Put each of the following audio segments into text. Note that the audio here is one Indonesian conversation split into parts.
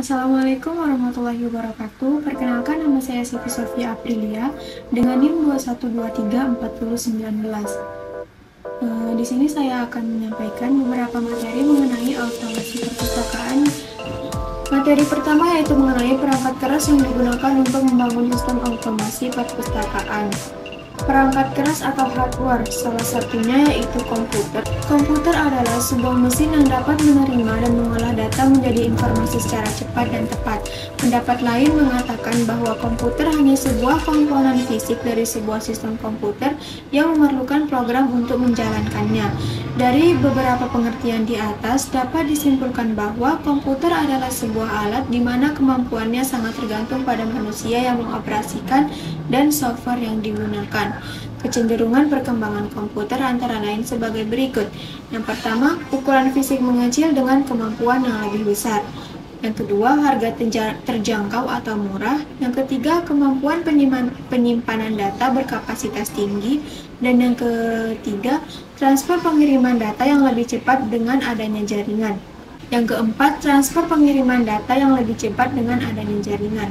Assalamualaikum warahmatullahi wabarakatuh. Perkenalkan, nama saya Siti Sofia Aprilia dengan NIM 21234019. Di sini saya akan menyampaikan beberapa materi mengenai automasi perpustakaan. Materi pertama yaitu mengenai perangkat keras yang digunakan untuk membangun sistem automasi perpustakaan. Perangkat keras atau hardware, salah satunya yaitu komputer. Komputer adalah sebuah mesin yang dapat menerima dan mengolah data menjadi informasi secara cepat dan tepat. Pendapat lain mengatakan bahwa komputer hanya sebuah komponen fisik dari sebuah sistem komputer yang memerlukan program untuk menjalankannya. Dari beberapa pengertian di atas, dapat disimpulkan bahwa komputer adalah sebuah alat di mana kemampuannya sangat tergantung pada manusia yang mengoperasikan dan software yang digunakan. Kecenderungan perkembangan komputer antara lain sebagai berikut. Yang pertama, ukuran fisik mengecil dengan kemampuan yang lebih besar. Yang kedua, harga terjangkau atau murah. Yang ketiga, kemampuan penyimpanan data berkapasitas tinggi. Dan yang ketiga, transfer pengiriman data yang lebih cepat dengan adanya jaringan. Yang keempat, transfer pengiriman data yang lebih cepat dengan adanya jaringan.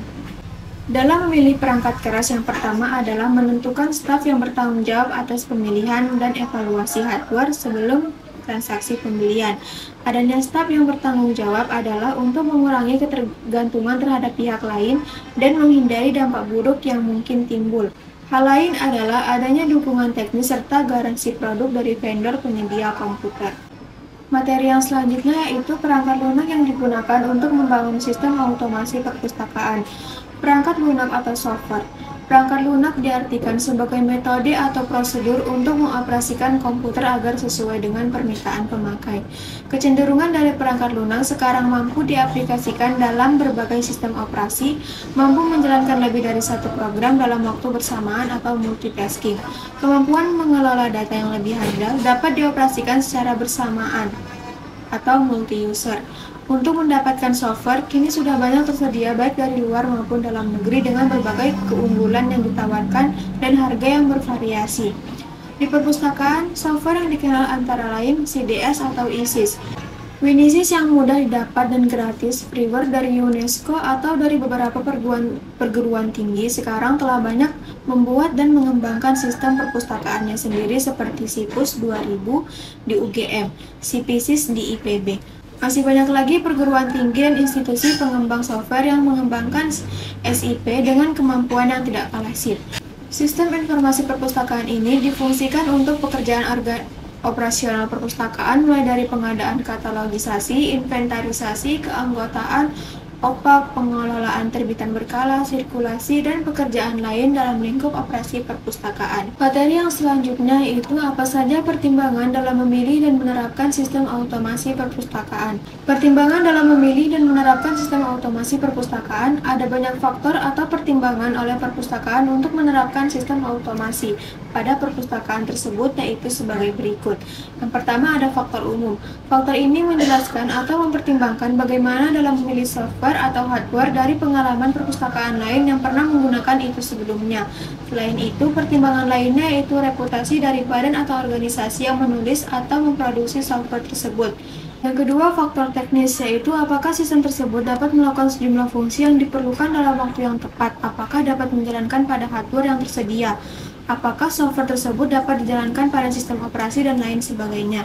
Dalam memilih perangkat keras, yang pertama adalah menentukan staf yang bertanggung jawab atas pemilihan dan evaluasi hardware sebelum transaksi pembelian. Adanya staf yang bertanggung jawab adalah untuk mengurangi ketergantungan terhadap pihak lain dan menghindari dampak buruk yang mungkin timbul. Hal lain adalah adanya dukungan teknis serta garansi produk dari vendor penyedia komputer. Materi yang selanjutnya yaitu perangkat lunak yang digunakan untuk membangun sistem automasi perpustakaan. Perangkat lunak atau software. Perangkat lunak diartikan sebagai metode atau prosedur untuk mengoperasikan komputer agar sesuai dengan permintaan pemakai. Kecenderungan dari perangkat lunak sekarang mampu diaplikasikan dalam berbagai sistem operasi, mampu menjalankan lebih dari satu program dalam waktu bersamaan atau multitasking. Kemampuan mengelola data yang lebih handal dapat dioperasikan secara bersamaan atau multi-user. Untuk mendapatkan software, kini sudah banyak tersedia baik dari luar maupun dalam negeri dengan berbagai keunggulan yang ditawarkan dan harga yang bervariasi. Di perpustakaan, software yang dikenal antara lain CDS atau ISIS. Winisis yang mudah didapat dan gratis, freeware dari UNESCO atau dari beberapa perguruan tinggi sekarang telah banyak membuat dan mengembangkan sistem perpustakaannya sendiri seperti Scipus 2000 di UGM, Sipisis di IPB. Masih banyak lagi perguruan tinggi dan institusi pengembang software yang mengembangkan SIP dengan kemampuan yang tidak kalah sip. Sistem informasi perpustakaan ini difungsikan untuk pekerjaan operasional perpustakaan mulai dari pengadaan katalogisasi, inventarisasi, keanggotaan, OPAP, pengelolaan terbitan berkala, sirkulasi, dan pekerjaan lain dalam lingkup operasi perpustakaan. Materi yang selanjutnya yaitu apa saja pertimbangan dalam memilih dan menerapkan sistem automasi perpustakaan. Pertimbangan dalam memilih dan menerapkan sistem automasi perpustakaan ada banyak faktor atau pertimbangan oleh perpustakaan untuk menerapkan sistem automasi pada perpustakaan tersebut, yaitu sebagai berikut. Yang pertama ada faktor umum. Faktor ini menjelaskan atau mempertimbangkan bagaimana dalam memilih software atau hardware dari pengalaman perpustakaan lain yang pernah menggunakan itu sebelumnya. Selain itu, pertimbangan lainnya yaitu reputasi dari badan atau organisasi yang menulis atau memproduksi software tersebut. Yang kedua, faktor teknis, yaitu apakah sistem tersebut dapat melakukan sejumlah fungsi yang diperlukan dalam waktu yang tepat, apakah dapat menjalankan pada hardware yang tersedia, apakah software tersebut dapat dijalankan pada sistem operasi, dan lain sebagainya.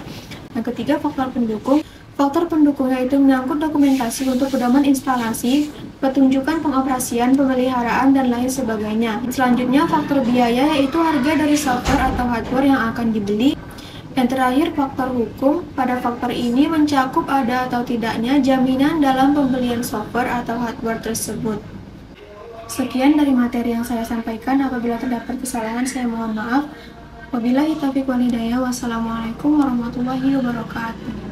Yang ketiga, faktor pendukung. Faktor pendukung yaitu menyangkut dokumentasi untuk pedoman instalasi, petunjukan pengoperasian, pemeliharaan, dan lain sebagainya. Selanjutnya, faktor biaya yaitu harga dari software atau hardware yang akan dibeli. Yang terakhir, faktor hukum. Pada faktor ini mencakup ada atau tidaknya jaminan dalam pembelian software atau hardware tersebut. Sekian dari materi yang saya sampaikan. Apabila terdapat kesalahan, saya mohon maaf. Wabillahi taufiq wal hidayah. Wassalamualaikum warahmatullahi wabarakatuh.